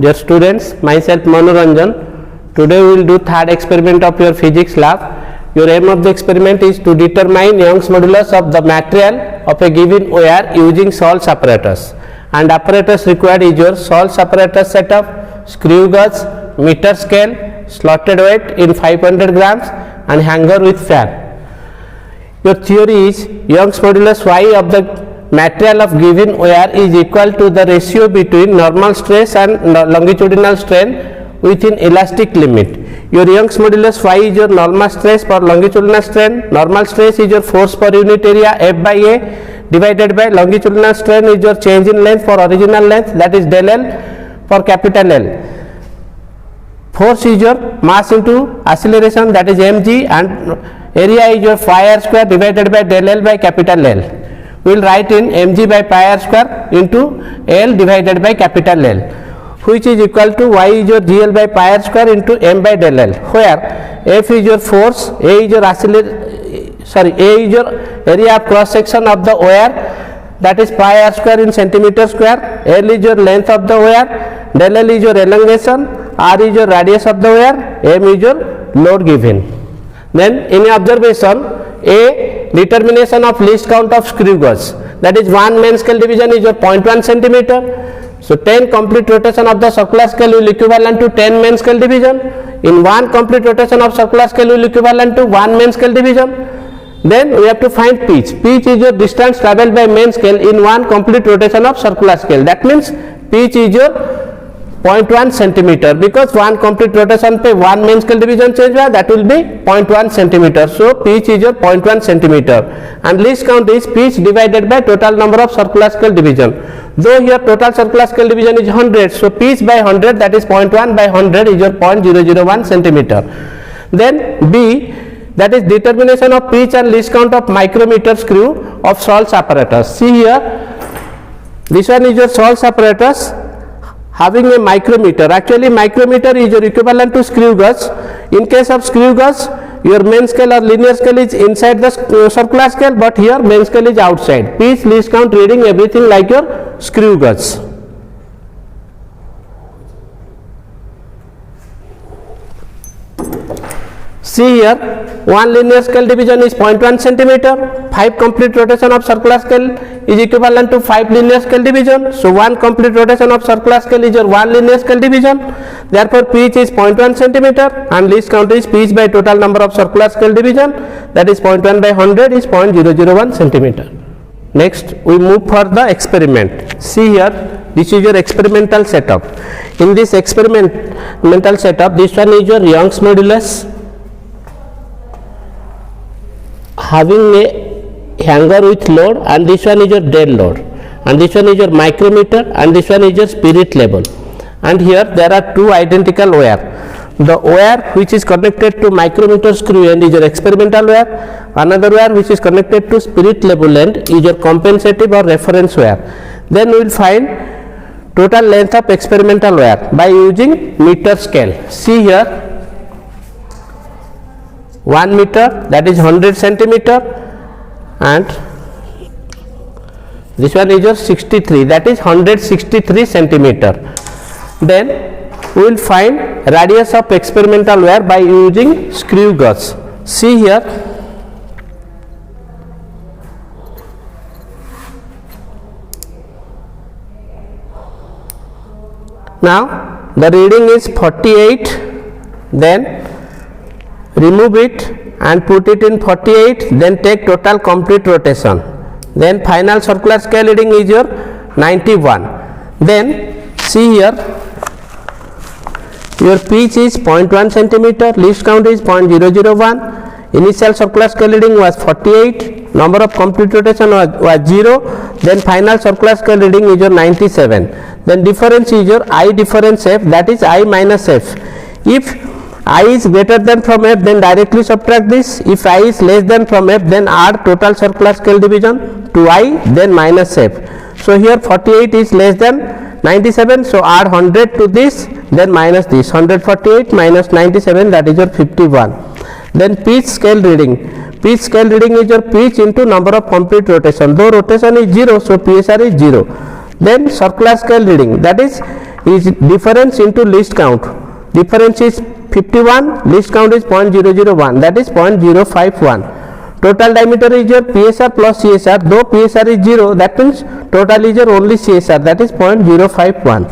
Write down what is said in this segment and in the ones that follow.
Dear students, myself Manoranjan. Today we will do third experiment of your physics lab. Your aim of the experiment is to determine Young's modulus of the material of a given wire using SEARLE'S apparatus. And apparatus required is your SEARLE'S apparatus setup, screw gauge, meter scale, slotted weight in 500 grams and hanger with fan. Your theory is Young's modulus Y of the material of given wire is equal to the ratio between normal stress and longitudinal strain within elastic limit. Your Young's modulus Y is your normal stress per longitudinal strain. Normal stress is your force per unit area F by A divided by longitudinal strain is your change in length for original length, that is del L for capital L. Force is your mass into acceleration, that is mg, and area is your pi r square divided by del L by capital L. We will write in mg by pi r square into L divided by capital L, which is equal to Y is your GL by pi r square into m by del L, where F is your force, A is your A is your area of cross section of the wire, that is pi r square in centimeter square, L is your length of the wire, del L is your elongation, R is your radius of the wire, M is your load given. Then in observation, A, determination of least count of screw gauge, that is 1 main scale division is your 0.1 centimeter. So 10 complete rotation of the circular scale will equivalent to 10 main scale division. In 1 complete rotation of circular scale will equivalent to 1 main scale division. Then we have to find pitch. Pitch is your distance travelled by main scale in 1 complete rotation of circular scale. That means pitch is your 0.1 centimeter, because 1 complete rotation पे 1 main scale division change हुआ, that will be 0.1 centimeter. So pitch is your 0.1 centimeter, and least count is pitch divided by total number of circular scale division. Though here total circular scale division is 100, so pitch by 100, that is 0.1 by 100 is your 0.001 centimeter. Then B, that is determination of pitch and least count of micrometer screw of SEARLE'S apparatus. See here, this one is your SEARLE'S apparatus having a micrometer. Actually micrometer is your equivalent to screw gauge. In case of screw gauge, your main scale or linear scale is inside the circular scale, but here main scale is outside. Pitch, least count, reading, everything like your screw gauge. See here, 1 linear scale division is 0.1 centimeter, 5 complete rotation of circular scale is equivalent to 5 linear scale division. So 1 complete rotation of circular scale is your 1 linear scale division. Therefore pitch is 0.1 centimeter and least count is pitch by total number of circular scale division, that is 0.1 by 100 is 0.001 centimeter. Next we move for the experiment. See here, this is your experimental setup. In this experimental setup, this one is your Young's modulus having a hanger with load, and this one is your dead load, and this one is your micrometer, and this one is your spirit level. And here there are two identical wire. The wire which is connected to micrometer screw end is your experimental wire, another wire which is connected to spirit level end is your compensative or reference wire. Then we will find total length of experimental wire by using meter scale. See here, 1 meter, that is 100 centimeter, and this one is your 63, that is 163 centimeter. Then we will find radius of experimental wire by using screw gauge. See here, now the reading is 48, then remove it and put it in 48, then take total complete rotation, then final circular scale reading is your 91. Then see here, your pitch is 0.1 centimeter, least count is 0.001, initial circular scale reading was 48, number of complete rotation was 0, then final circular scale reading is your 97. Then difference is your I difference F, that is I minus F. If I is greater than from F, then directly subtract this. If I is less than from F, then add total circular scale division to I, then minus F. So here 48 is less than 97, so add 100 to this, then minus this, 148 minus 97, that is your 51. Then pitch scale reading. Pitch scale reading is your pitch into number of complete rotation. Though rotation is 0, so PSR is 0. Then circular scale reading, that is is difference into least count. Difference is 51, least count is 0.001, that is 0.051. Total diameter is your PSR plus CSR, though PSR is 0, that means total is your only CSR, that is 0.051.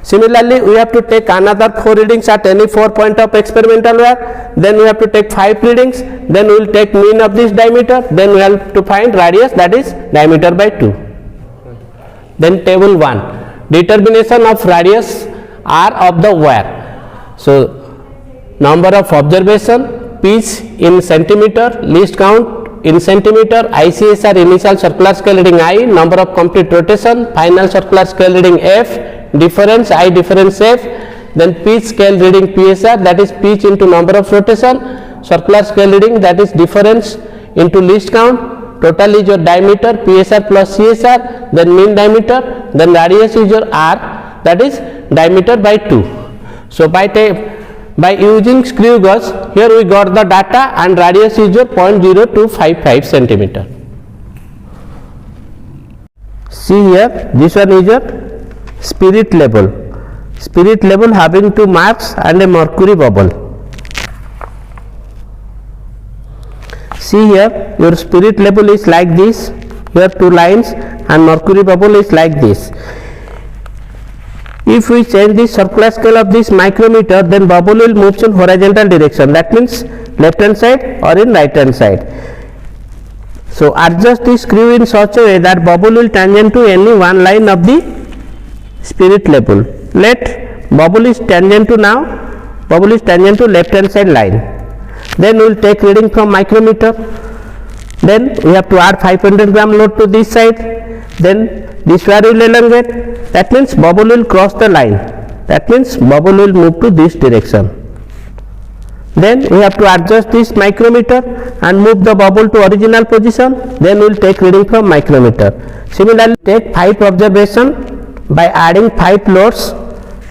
Similarly, we have to take another 4 readings at any 4 point of experimental wire, then we have to take 5 readings, then we will take mean of this diameter, then we have to find radius, that is diameter by 2. Then table 1, determination of radius R of the wire. So, number of observation, pitch in centimeter, least count in centimeter, ICSR initial circular scale reading I, number of complete rotation, final circular scale reading F, difference I difference F, then pitch scale reading PSR, that is pitch into number of rotation, circular scale reading, that is difference into least count, total is your diameter PSR plus CSR, then mean diameter, then radius is your R, that is diameter by 2. So by using screw gauge, here we got the data and radius is your 0.0255 centimeter. See here, this one is your spirit level having 2 marks and a mercury bubble. See here, your spirit level is like this, here 2 lines and mercury bubble is like this. If we change the circular scale of this micrometer, then bubble will move in horizontal direction, that means left hand side or in right hand side. So adjust the screw in such a way that bubble will tangent to any one line of the spirit level. Let bubble is tangent to left hand side line. Then we will take reading from micrometer. Then we have to add 500 gram load to this side. Then this wire will elongate. That means bubble will cross the line. That means bubble will move to this direction. Then we have to adjust this micrometer and move the bubble to original position. Then we will take reading from micrometer. Similarly, take 5 observation by adding 5 loads.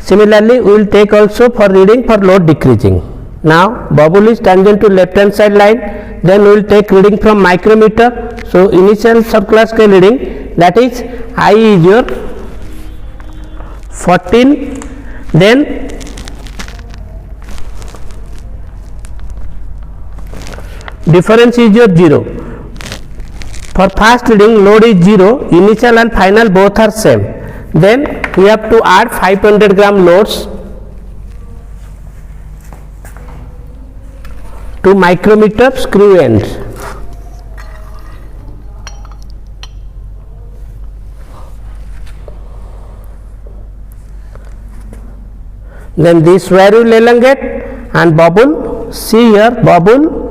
Similarly, we will take also for reading for load decreasing. Now bubble is tangent to left hand side line, then we will take reading from micrometer. So initial circular scale reading, that is I is your 14, then difference is your 0. For fast reading, load is 0, initial and final both are same. Then we have to add 500 gram loads to micrometer screw ends. Then this wire will elongate and bubble, see here, bubble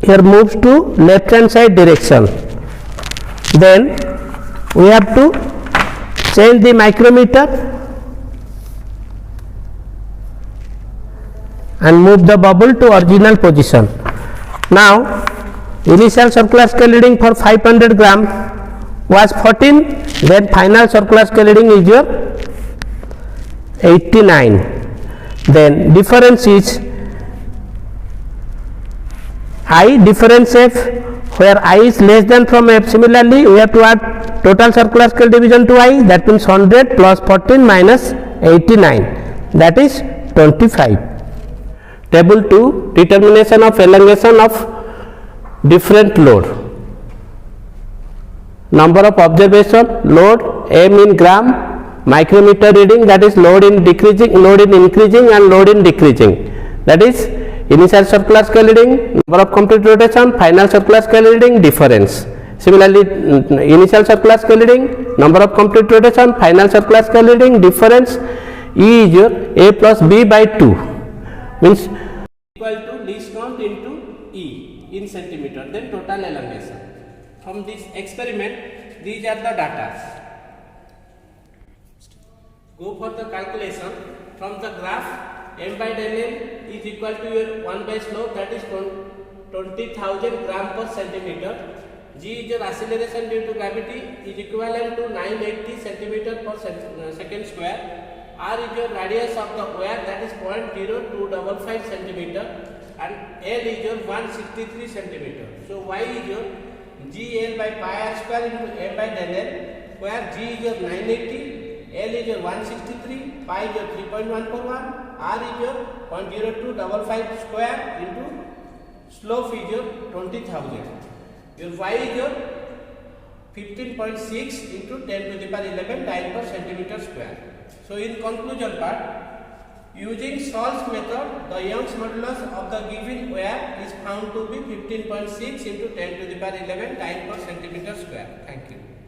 here moves to left hand side direction. Then we have to change the micrometer and move the bubble to original position. Now initial circular scale reading for 500 gram was 14, then final circular scale reading is your 89. Then difference is I difference F, where I is less than from F. Similarly, we have to add total circular scale division to I, that means 100 plus 14 minus 89, that is 25. Table 2, determination of elongation of different load. Number of observation, load M in gram, micrometer reading, that is load in decreasing, load in increasing and load in decreasing, that is initial circular scale reading, number of complete rotation, final circular scale reading, difference. Similarly, initial circular scale reading, number of complete rotation, final circular scale reading, difference. E is your A plus B by 2, means equal to least count into E in centimeter, then total elongation. From this experiment, these are the data. Go for the calculation. From the graph, M by del M is equal to your 1 by slope, that is 20,000 gram per centimeter. G is your acceleration due to gravity, is equivalent to 980 centimeter per second square. R is your radius of the wire, that is 0.0255 centimeter, and L is your 163 centimeter. So Y is your GL by pi r square into M by del L, where G is your 980, L is your 163, pi is your 3.141, R is your 0.0255 square into slope is your 20,000. Your Y is your 15.6 into 10 to the power 11 dyne per centimeter square. So in conclusion part, using searles method, the Young's modulus of the given wire is found to be 15.6 into 10 to the power 11 dyne per centimeter square. Thank you.